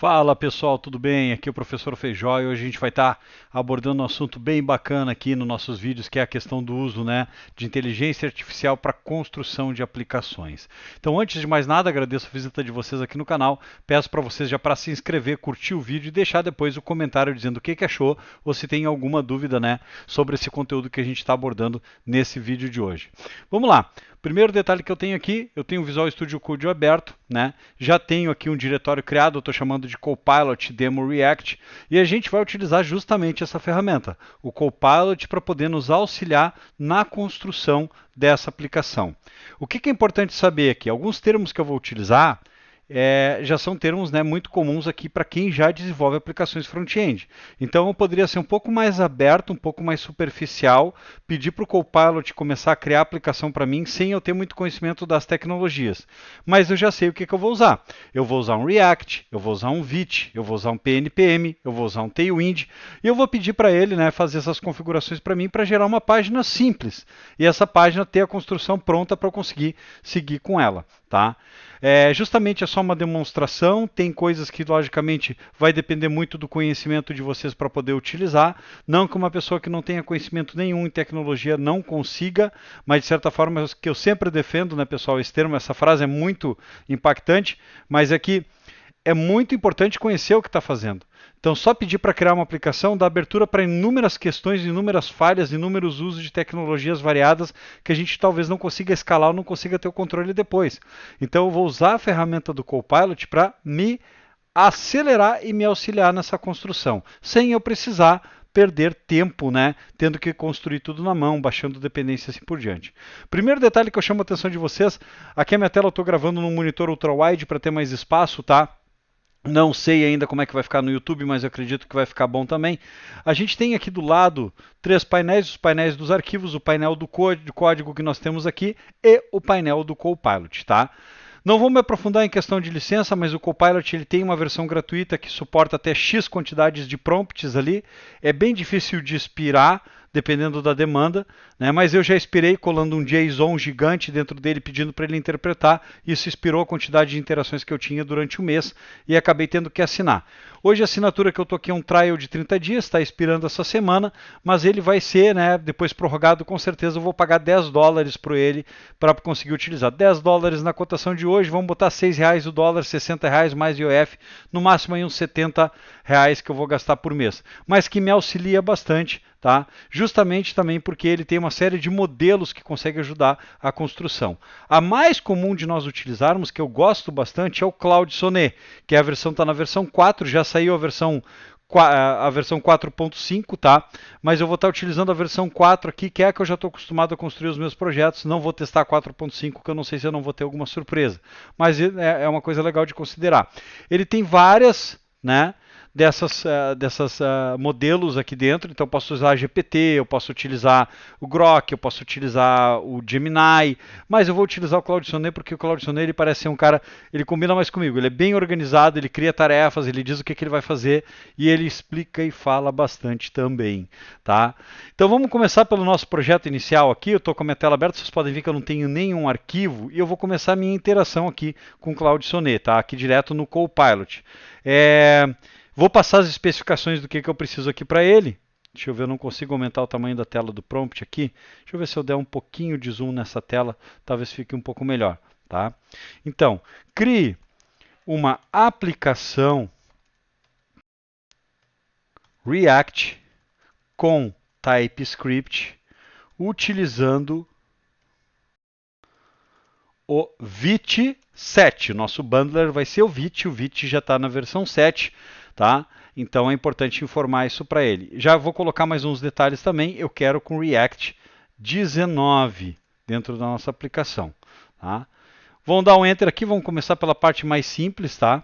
Fala pessoal, tudo bem? Aqui é o professor Feijó e hoje a gente vai estar abordando um assunto bem bacana aqui nos nossos vídeos, que é a questão do uso, de inteligência artificial para construção de aplicações. Então, antes de mais nada, agradeço a visita de vocês aqui no canal. Peço para vocês já para se inscrever, curtir o vídeo e deixar depois o comentário dizendo o que achou ou se tem alguma dúvida, sobre esse conteúdo que a gente está abordando nesse vídeo de hoje. Vamos lá. Primeiro detalhe que eu tenho aqui, eu tenho o Visual Studio Code aberto, Já tenho aqui um diretório criado, eu estou chamando de Copilot Demo React, e a gente vai utilizar justamente essa ferramenta, o Copilot, para poder nos auxiliar na construção dessa aplicação. O que é importante saber aqui? Alguns termos que eu vou utilizar já são termos muito comuns aqui para quem já desenvolve aplicações front-end. Então eu poderia ser um pouco mais aberto, um pouco mais superficial, pedir para o Copilot começar a criar a aplicação para mim sem eu ter muito conhecimento das tecnologias. Mas eu já sei o que eu vou usar. Eu vou usar um React, eu vou usar um Vite, eu vou usar um PNPM, eu vou usar um Tailwind e eu vou pedir para ele fazer essas configurações para mim para gerar uma página simples. E essa página ter a construção pronta para eu conseguir seguir com ela. Tá? Justamente é só uma demonstração, tem coisas que logicamente vai depender muito do conhecimento de vocês para poder utilizar, não que uma pessoa que não tenha conhecimento nenhum em tecnologia não consiga, mas de certa forma que eu sempre defendo, pessoal, esse termo, essa frase é muito impactante, mas é que é muito importante conhecer o que está fazendo. Então, só pedir para criar uma aplicação dá abertura para inúmeras questões, inúmeras falhas, inúmeros usos de tecnologias variadas que a gente talvez não consiga escalar ou não consiga ter o controle depois. Então, eu vou usar a ferramenta do Copilot para me acelerar e me auxiliar nessa construção, sem eu precisar perder tempo, tendo que construir tudo na mão, baixando dependências e assim por diante. Primeiro detalhe que eu chamo a atenção de vocês, aqui a minha tela eu estou gravando num monitor ultra-wide para ter mais espaço, tá? Não sei ainda como é que vai ficar no YouTube, mas eu acredito que vai ficar bom também. A gente tem aqui do lado três painéis, os painéis dos arquivos, o painel do código que nós temos aqui e o painel do Copilot, tá? Não vou me aprofundar em questão de licença, mas o Copilot ele tem uma versão gratuita que suporta até X quantidades de prompts ali. É bem difícil de expirar, dependendo da demanda, mas eu já expirei colando um JSON gigante dentro dele pedindo para ele interpretar. Isso expirou a quantidade de interações que eu tinha durante o mês e acabei tendo que assinar. Hoje a assinatura que eu estou aqui é um trial de 30 dias, está expirando essa semana, mas ele vai ser, depois prorrogado, com certeza eu vou pagar $10 por ele para conseguir utilizar. $10 na cotação de hoje, vamos botar R$6 o dólar, R$60 mais IOF, no máximo aí uns R$70 que eu vou gastar por mês, mas que me auxilia bastante, tá? Justamente também porque ele tem uma série de modelos que conseguem ajudar a construção. A mais comum de nós utilizarmos, que eu gosto bastante, é o Claude Sonnet, que a versão está na versão 4, já saiu a versão 4.5, tá? Mas eu vou estar utilizando a versão 4 aqui, que é a que eu já estou acostumado a construir os meus projetos. Não vou testar a 4.5, que eu não sei se eu não vou ter alguma surpresa. Mas é uma coisa legal de considerar. Ele tem várias, dessas modelos aqui dentro, então eu posso usar GPT, eu posso utilizar o Grok, eu posso utilizar o Gemini, mas eu vou utilizar o Claude Sonnet porque o Claude Sonnet ele parece ser um cara, ele combina mais comigo, ele é bem organizado, ele cria tarefas, ele diz o que ele vai fazer e ele explica e fala bastante também, tá? Então vamos começar pelo nosso projeto inicial aqui, eu estou com a minha tela aberta, vocês podem ver que eu não tenho nenhum arquivo e eu vou começar a minha interação aqui com o Claude Sonnet, tá? Aqui direto no Copilot. Vou passar as especificações do que eu preciso aqui para ele. Deixa eu ver, eu não consigo aumentar o tamanho da tela do prompt aqui. Deixa eu ver se eu der um pouquinho de zoom nessa tela, talvez fique um pouco melhor. Tá? Então, crie uma aplicação React com TypeScript utilizando o Vite 7. O nosso bundler vai ser o Vite já está na versão 7. Tá? Então é importante informar isso para ele. Já vou colocar mais uns detalhes também. Eu quero com React 19 dentro da nossa aplicação. Tá? Vamos dar um Enter aqui. Vamos começar pela parte mais simples. Tá?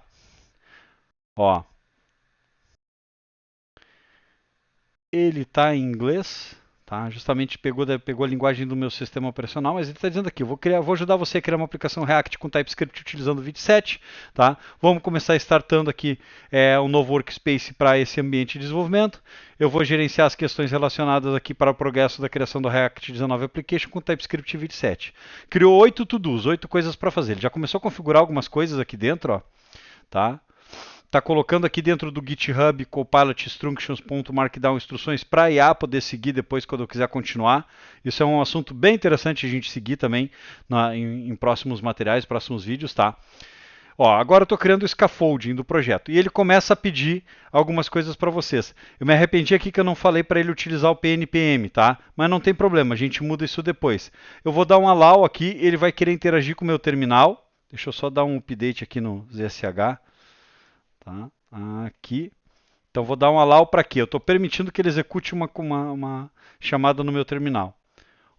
Ó. Ele está em inglês. Tá? Justamente pegou a linguagem do meu sistema operacional, mas ele está dizendo aqui, vou ajudar você a criar uma aplicação React com TypeScript utilizando o Vite 7. Tá? Vamos começar startando aqui um novo workspace para esse ambiente de desenvolvimento. Eu vou gerenciar as questões relacionadas aqui para o progresso da criação do React 19 Application com TypeScript e Vite 7. Criou 8 to-dos, 8 coisas para fazer. Ele já começou a configurar algumas coisas aqui dentro. Ó, tá? está colocando aqui dentro do GitHub Copilot Instructions.markdown instruções para a IA poder seguir depois quando eu quiser continuar. Isso é um assunto bem interessante a gente seguir também em próximos materiais, próximos vídeos, tá? Ó, agora eu estou criando o scaffolding do projeto e ele começa a pedir algumas coisas para vocês. Eu me arrependi aqui que eu não falei para ele utilizar o PNPM, tá? Mas não tem problema, a gente muda isso depois. Eu vou dar um allow aqui, ele vai querer interagir com o meu terminal. Deixa eu só dar um update aqui no ZSH. Tá? Aqui. Então vou dar um allow para quê? Eu estou permitindo que ele execute uma chamada no meu terminal.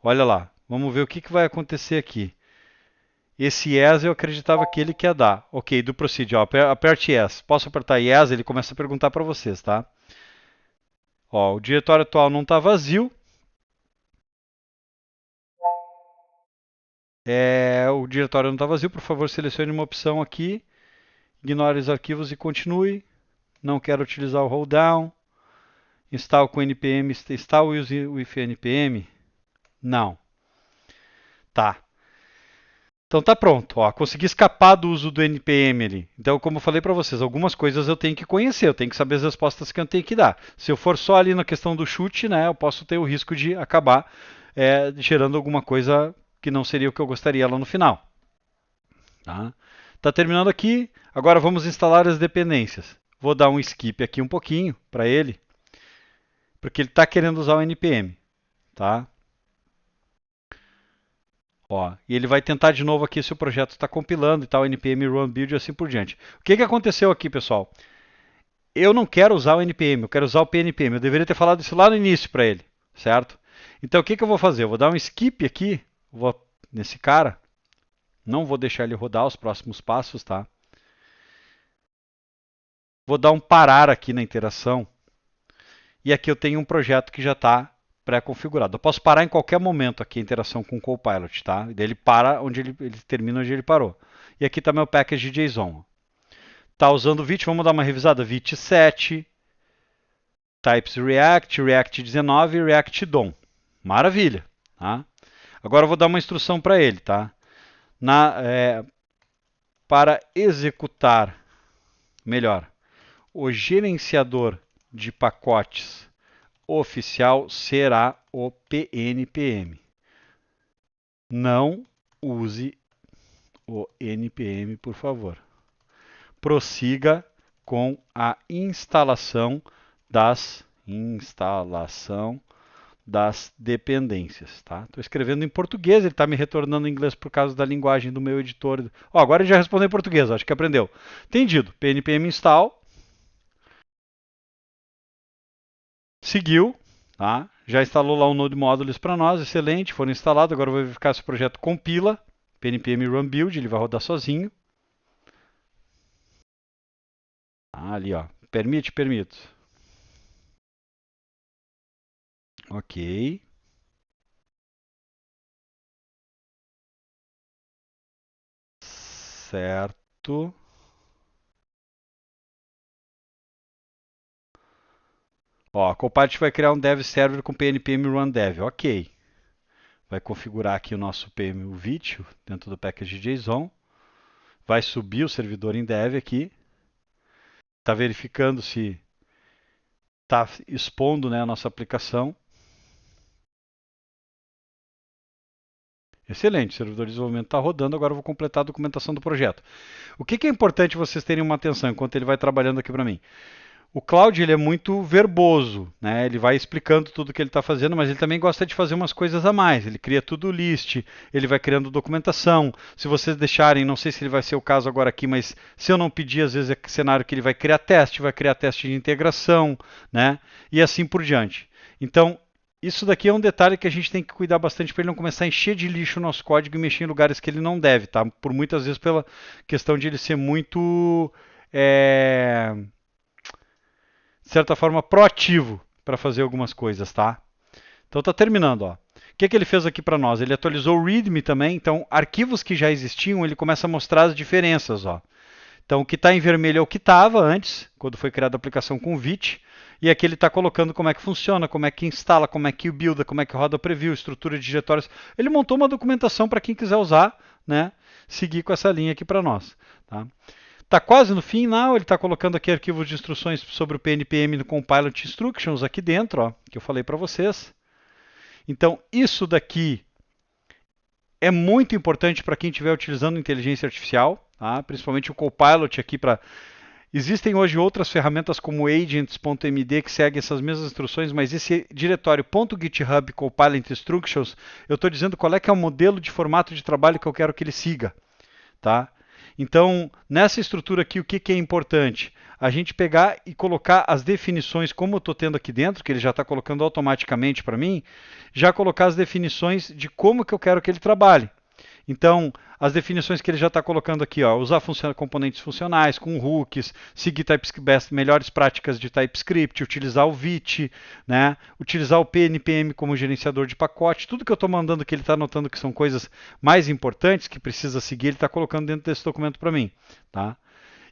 Olha lá, vamos ver o que vai acontecer aqui. Esse yes eu acreditava que ele quer dar. Ok, do proceed, ó, aperte yes. Posso apertar yes? Ele começa a perguntar para vocês, tá? Ó, o diretório atual não está vazio. O diretório não está vazio, por favor, selecione uma opção aqui. Ignore os arquivos e continue. Não quero utilizar o hold down. Install com npm. Install with npm? Não. Tá. Então tá pronto, ó, consegui escapar do uso do NPM ali. Então, como eu falei para vocês, algumas coisas eu tenho que conhecer, eu tenho que saber as respostas que eu tenho que dar. Se eu for só ali na questão do chute, né, eu posso ter o risco de acabar gerando alguma coisa que não seria o que eu gostaria lá no final. Tá terminando aqui, agora vamos instalar as dependências. Vou dar um skip aqui um pouquinho para ele, porque ele está querendo usar o NPM. Tá? Ó, e ele vai tentar de novo aqui se o projeto está compilando e tal, npm run build e assim por diante. O que aconteceu aqui, pessoal? Eu não quero usar o npm, eu quero usar o pnpm. Eu deveria ter falado isso lá no início para ele, certo? Então o que eu vou fazer? Eu vou dar um skip aqui, vou nesse cara. Não vou deixar ele rodar os próximos passos, tá? Vou dar um parar aqui na interação. E aqui eu tenho um projeto que já está pré-configurado. Eu posso parar em qualquer momento aqui a interação com o Copilot, tá? E daí ele para onde ele termina onde ele parou. E aqui está meu package JSON. Tá usando o Vite, vamos dar uma revisada. Vite 7, types React, React 19 e React DOM. Maravilha, tá? Agora eu vou dar uma instrução para ele, tá? Para executar, melhor, o gerenciador de pacotes oficial será o PNPM. Não use o NPM, por favor. Prossiga com a instalação das dependências. Tá? Estou escrevendo em português, ele está me retornando em inglês por causa da linguagem do meu editor. Ó, agora ele já respondeu em português, acho que aprendeu. Entendido. PNPM install. Seguiu, tá? Já instalou lá o Node Modules para nós, excelente, foram instalados. Agora eu vou verificar se o projeto compila. PNPM Run Build, ele vai rodar sozinho. Ali, ó, permite. Ok. Certo. Ó, a Copilot vai criar um dev server com PNPM Run Dev. Ok. Vai configurar aqui o nosso PM, o Vite, dentro do package JSON. Vai subir o servidor em dev aqui. Está verificando se está expondo, né, a nossa aplicação. Excelente, o servidor de desenvolvimento está rodando, agora eu vou completar a documentação do projeto. O que é importante vocês terem uma atenção enquanto ele vai trabalhando aqui para mim? O Cloud ele é muito verboso, né? Ele vai explicando tudo o que ele está fazendo, mas ele também gosta de fazer umas coisas a mais. Ele cria tudo list, ele vai criando documentação. Se vocês deixarem, não sei se ele vai ser o caso agora aqui, mas se eu não pedir, às vezes é cenário que ele vai criar teste de integração, né? E assim por diante. Então, isso daqui é um detalhe que a gente tem que cuidar bastante para ele não começar a encher de lixo o nosso código e mexer em lugares que ele não deve, tá? Por muitas vezes pela questão de ele ser muito de certa forma, proativo para fazer algumas coisas, tá? Então tá terminando, ó. O que ele fez aqui para nós? Ele atualizou o README também, então arquivos que já existiam, ele começa a mostrar as diferenças, ó. Então o que está em vermelho é o que estava antes, quando foi criada a aplicação com Vite, e aqui ele está colocando como é que funciona, como é que instala, como é que builda, como é que roda o preview, estrutura de diretórios. Ele montou uma documentação para quem quiser usar, né? Seguir com essa linha aqui para nós, tá? Está quase no final, ele está colocando aqui arquivos de instruções sobre o PNPM no Compilot Instructions aqui dentro, ó, que eu falei para vocês. Então, isso daqui é muito importante para quem estiver utilizando inteligência artificial, tá? Principalmente o Copilot aqui para... Existem hoje outras ferramentas como agents.md que seguem essas mesmas instruções, mas esse diretório .github Copilot Instructions, eu estou dizendo qual é que é o modelo de formato de trabalho que eu quero que ele siga, tá? Então, nessa estrutura aqui, o que, que é importante? A gente pegar e colocar as definições, como eu estou tendo aqui dentro, que ele já está colocando automaticamente para mim, já colocar as definições de como que eu quero que ele trabalhe. Então, as definições que ele já está colocando aqui, ó, usar componentes funcionais com hooks, seguir melhores práticas de TypeScript, utilizar o Vite, né, utilizar o PNPM como gerenciador de pacote, tudo que eu estou mandando que ele está anotando que são coisas mais importantes que precisa seguir, ele está colocando dentro desse documento para mim. Tá?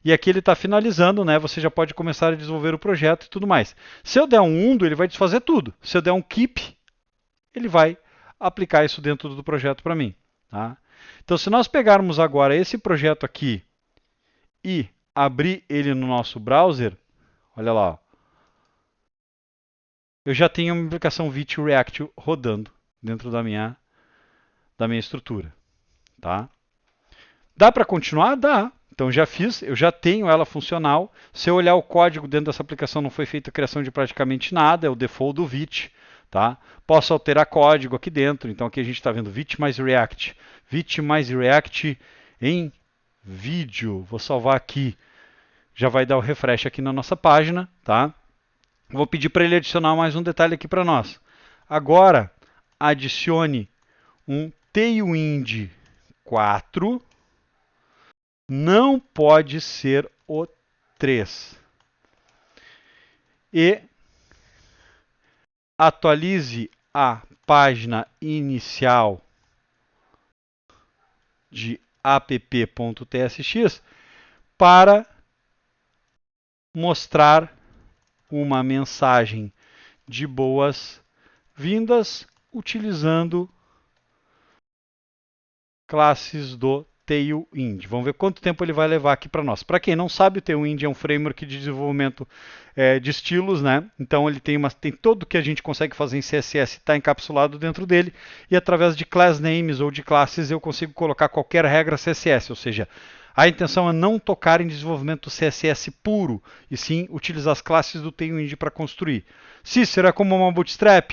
E aqui ele está finalizando, né? Você já pode começar a desenvolver o projeto e tudo mais. Se eu der um undo, ele vai desfazer tudo. Se eu der um keep, ele vai aplicar isso dentro do projeto para mim. Tá? Então, se nós pegarmos agora esse projeto aqui e abrir ele no nosso browser, olha lá, ó, eu já tenho uma aplicação Vite React rodando dentro da minha estrutura. Tá? Dá para continuar? Dá. Então já fiz, eu já tenho ela funcional. Se eu olhar o código dentro dessa aplicação, não foi feita a criação de praticamente nada, é o default do Vite. Tá? Posso alterar código aqui dentro. Então aqui a gente está vendo Vite mais React. Vite mais React em vídeo. Vou salvar aqui. Já vai dar o refresh aqui na nossa página. Tá? Vou pedir para ele adicionar mais um detalhe aqui para nós. Agora, adicione um Tailwind 4. Não pode ser o 3. E atualize a página inicial de app.tsx para mostrar uma mensagem de boas-vindas utilizando classes do Tailwind. Vamos ver quanto tempo ele vai levar aqui para nós. Para quem não sabe, o Tailwind é um framework de desenvolvimento de estilos, né? Então ele tem tudo que a gente consegue fazer em CSS está encapsulado dentro dele e através de class names ou de classes eu consigo colocar qualquer regra CSS, ou seja, a intenção é não tocar em desenvolvimento CSS puro, e sim utilizar as classes do Tailwind para construir. Cícero é como uma bootstrap?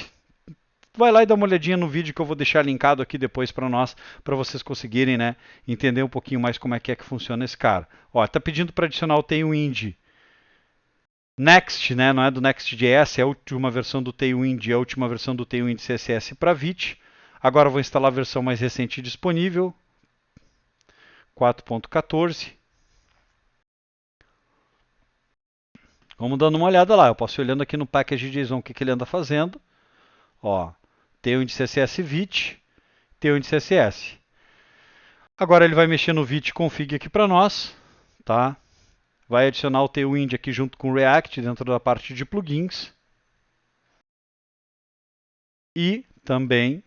Vai lá e dá uma olhadinha no vídeo que eu vou deixar linkado aqui depois para nós, para vocês conseguirem, né, entender um pouquinho mais como é que funciona esse cara. Ó, tá pedindo para adicionar o Tailwind Next, né, não é do Next.js, é a última versão do Tailwind, é a última versão do Tailwind CSS para Vite. Agora eu vou instalar a versão mais recente disponível, 4.14. Vamos dando uma olhada lá, eu posso ir olhando aqui no package.json o que ele anda fazendo. Ó, Tailwind CSS Vite, Tailwind CSS. Agora ele vai mexer no Vite config aqui para nós, tá? Vai adicionar o Tailwind aqui junto com o React dentro da parte de plugins. E também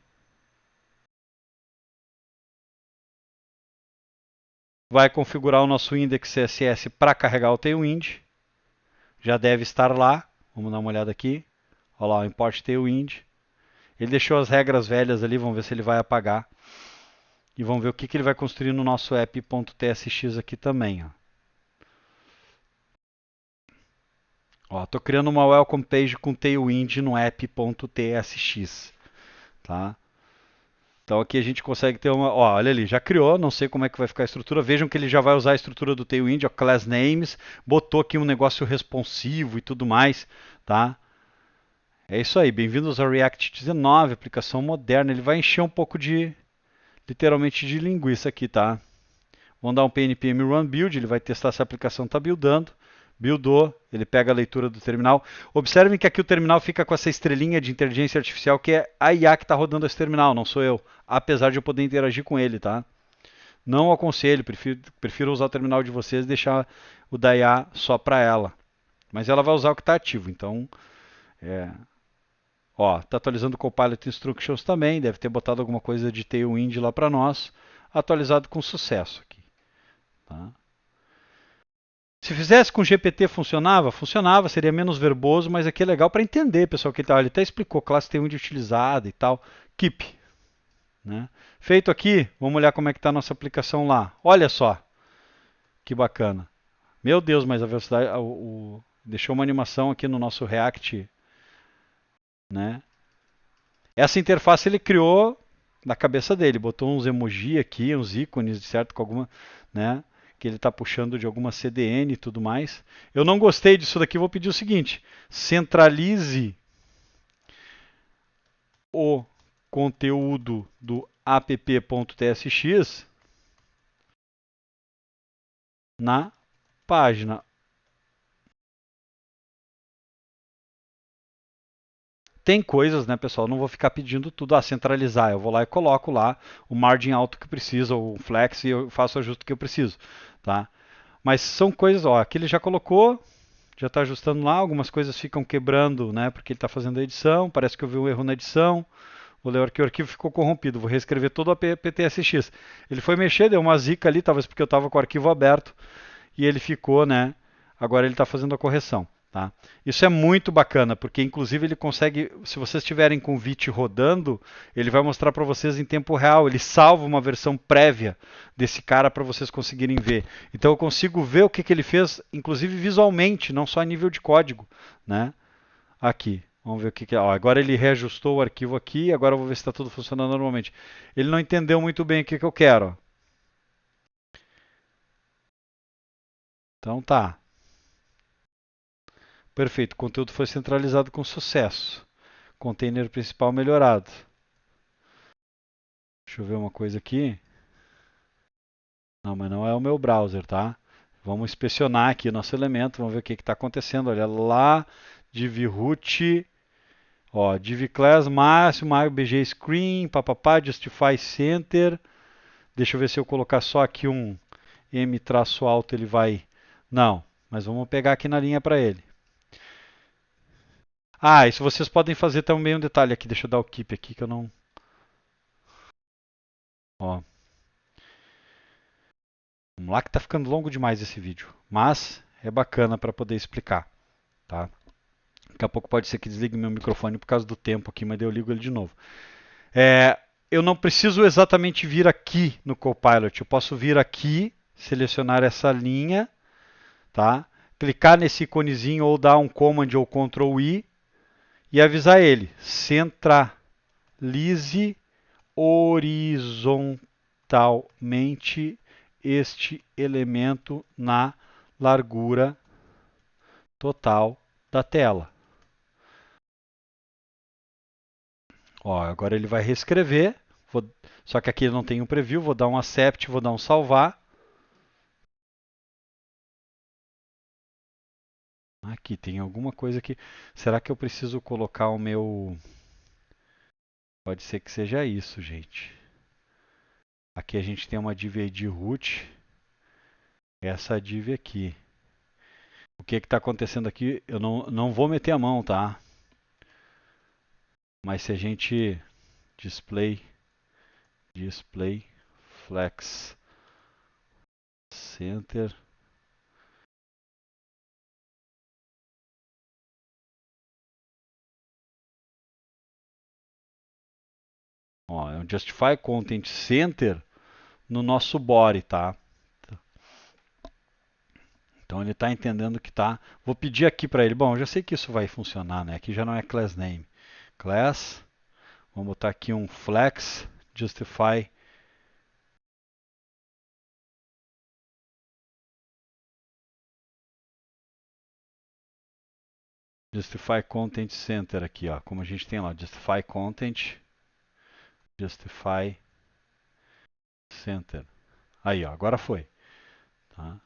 vai configurar o nosso index CSS para carregar o Tailwind. Já deve estar lá. Vamos dar uma olhada aqui. Olha lá, o import Tailwind. Ele deixou as regras velhas ali, vamos ver se ele vai apagar. E vamos ver o que ele vai construir no nosso app.tsx aqui também. Estou criando uma welcome page com Tailwind no app.tsx. Tá? Então aqui a gente consegue ter uma... Ó, olha ali, já criou, não sei como é que vai ficar a estrutura. Vejam que ele já vai usar a estrutura do Tailwind, ó, class names, botou aqui um negócio responsivo e tudo mais. Tá? É isso aí, bem-vindos ao React 19, aplicação moderna. Ele vai encher um pouco literalmente de linguiça aqui, tá? Vamos dar um PNPM Run Build, ele vai testar se a aplicação está buildando. Buildou, ele pega a leitura do terminal. Observem que aqui o terminal fica com essa estrelinha de inteligência artificial, que é a IA que está rodando esse terminal, não sou eu. Apesar de eu poder interagir com ele, tá? Não aconselho, prefiro usar o terminal de vocês e deixar o da IA só para ela. Mas ela vai usar o que está ativo, então... Ó, está atualizando o Copilot Instructions também, deve ter botado alguma coisa de Tailwind lá para nós. Atualizado com sucesso aqui. Tá? Se fizesse com GPT funcionava? Funcionava, seria menos verboso, mas aqui é legal para entender, pessoal, que ele até explicou classe T1 de utilizada e tal. Keep. Né? Feito aqui, vamos olhar como é que está a nossa aplicação lá. Olha só, que bacana. Meu Deus, mas a velocidade, deixou uma animação aqui no nosso React, né? Essa interface ele criou na cabeça dele, botou uns emoji aqui, uns ícones, certo, com alguma, né? Que ele está puxando de alguma CDN e tudo mais. Eu não gostei disso daqui, vou pedir o seguinte: centralize o conteúdo do app.tsx na página. Tem coisas, né, pessoal? Não vou ficar pedindo tudo a centralizar. Eu vou lá e coloco lá o margin alto que precisa, ou o flex, e eu faço o ajuste que eu preciso, tá? Mas são coisas, ó, aqui ele já colocou, já está ajustando lá, algumas coisas ficam quebrando, né, porque ele está fazendo a edição, parece que eu vi um erro na edição, vou ler que o arquivo ficou corrompido, vou reescrever todo o PTSX. Ele foi mexer, deu uma zica ali, talvez porque eu estava com o arquivo aberto, e ele ficou, né, agora ele está fazendo a correção. Tá? Isso é muito bacana, porque inclusive ele consegue, se vocês estiverem com o Vite rodando, ele vai mostrar para vocês em tempo real, ele salva uma versão prévia desse cara para vocês conseguirem ver. Então eu consigo ver o que, que ele fez, inclusive visualmente, não só a nível de código. Né? Aqui, vamos ver o que, que é. Ó, agora ele reajustou o arquivo aqui, agora eu vou ver se está tudo funcionando normalmente. Ele não entendeu muito bem o que, que eu quero. Ó. Então tá. Perfeito, o conteúdo foi centralizado com sucesso. Container principal melhorado. Deixa eu ver uma coisa aqui. Não, mas não é o meu browser, tá? Vamos inspecionar aqui o nosso elemento, vamos ver o que está acontecendo. Olha lá, div root, ó, div class máximo, bg screen, papapá, justify center. Deixa eu ver se eu colocar só aqui um m-alto ele vai... Não, mas vamos pegar aqui na linha para ele. Ah, isso vocês podem fazer também um detalhe aqui. Deixa eu dar o keep aqui que eu não... Ó. Vamos lá que está ficando longo demais esse vídeo, mas é bacana para poder explicar, tá? Daqui a pouco pode ser que desligue meu microfone por causa do tempo aqui, mas eu ligo ele de novo. Eu não preciso exatamente vir aqui no Copilot, eu posso vir aqui, selecionar essa linha, tá? Clicar nesse iconezinho ou dar um Command ou Ctrl I e avisar ele, centralize horizontalmente este elemento na largura total da tela. Ó, agora ele vai reescrever, só que aqui não tem um preview, vou dar um accept, vou dar um salvar. Aqui tem alguma coisa aqui. Será que eu preciso colocar o meu... Pode ser que seja isso, gente. Aqui a gente tem uma div ID root. Essa div aqui. O que está acontecendo aqui? Eu não vou meter a mão, tá? Mas se a gente display flex center, ó, é um justify content center no nosso body, tá? Então ele está entendendo que tá. Vou pedir aqui para ele. Bom, eu já sei que isso vai funcionar, né? Aqui já não é class name. Class, vamos botar aqui um flex justify justify content center aqui, ó. Como a gente tem lá, justify content, justify center. Aí, ó, agora foi. Tá?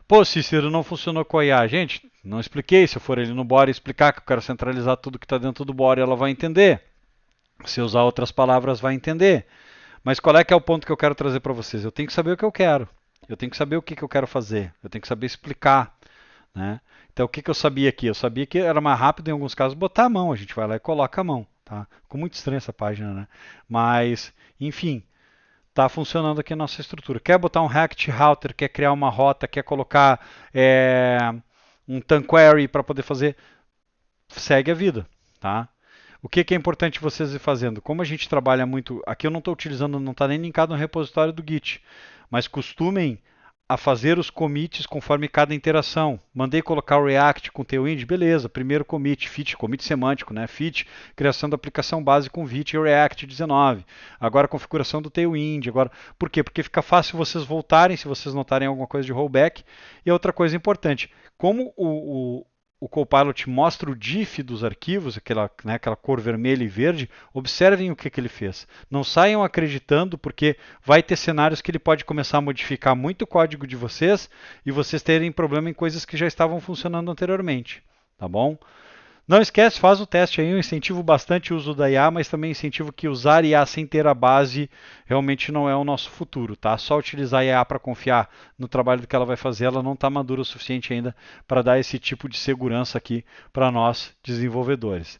Pô, Cícero, não funcionou com a IA. Gente, não expliquei. Se eu for ali no body explicar que eu quero centralizar tudo que está dentro do body, ela vai entender. Se eu usar outras palavras, vai entender. Mas qual é que é o ponto que eu quero trazer para vocês? Eu tenho que saber o que eu quero. Eu tenho que saber o que, que eu quero fazer. Eu tenho que saber explicar. Né? Então, o que, que eu sabia aqui? Eu sabia que era mais rápido, em alguns casos, botar a mão. A gente vai lá e coloca a mão. Tá? Ficou muito estranha essa página, né? Mas, enfim, Está funcionando aqui a nossa estrutura. Quer botar um React Router, quer criar uma rota, quer colocar um TanQuery para poder fazer, segue a vida, tá? O que, que é importante vocês ir fazendo? Como a gente trabalha muito, aqui eu não estou utilizando, não está nem linkado no repositório do Git, mas costumem a fazer os commits conforme cada interação. Mandei colocar o React com Tailwind, beleza, primeiro commit, commit semântico, né? Fit, criação da aplicação base com Vite e React 19. Agora configuração do Tailwind, agora, por quê? Porque fica fácil vocês voltarem se vocês notarem alguma coisa de rollback. E outra coisa importante, como o Copilot mostra o diff dos arquivos, aquela cor vermelha e verde, observem o que ele fez. Não saiam acreditando, porque vai ter cenários que ele pode começar a modificar muito o código de vocês e vocês terem problema em coisas que já estavam funcionando anteriormente. Tá bom? Não esquece, faz o teste aí, eu incentivo bastante o uso da IA, mas também incentivo que usar IA sem ter a base realmente não é o nosso futuro, tá? Só utilizar a IA para confiar no trabalho que ela vai fazer, ela não está madura o suficiente ainda para dar esse tipo de segurança aqui para nós desenvolvedores.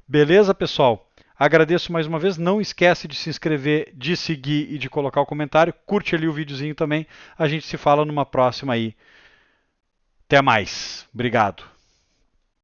Beleza, pessoal? Agradeço mais uma vez, não esquece de se inscrever, de seguir e de colocar o comentário, curte ali o videozinho também, a gente se fala numa próxima aí. Até mais, obrigado.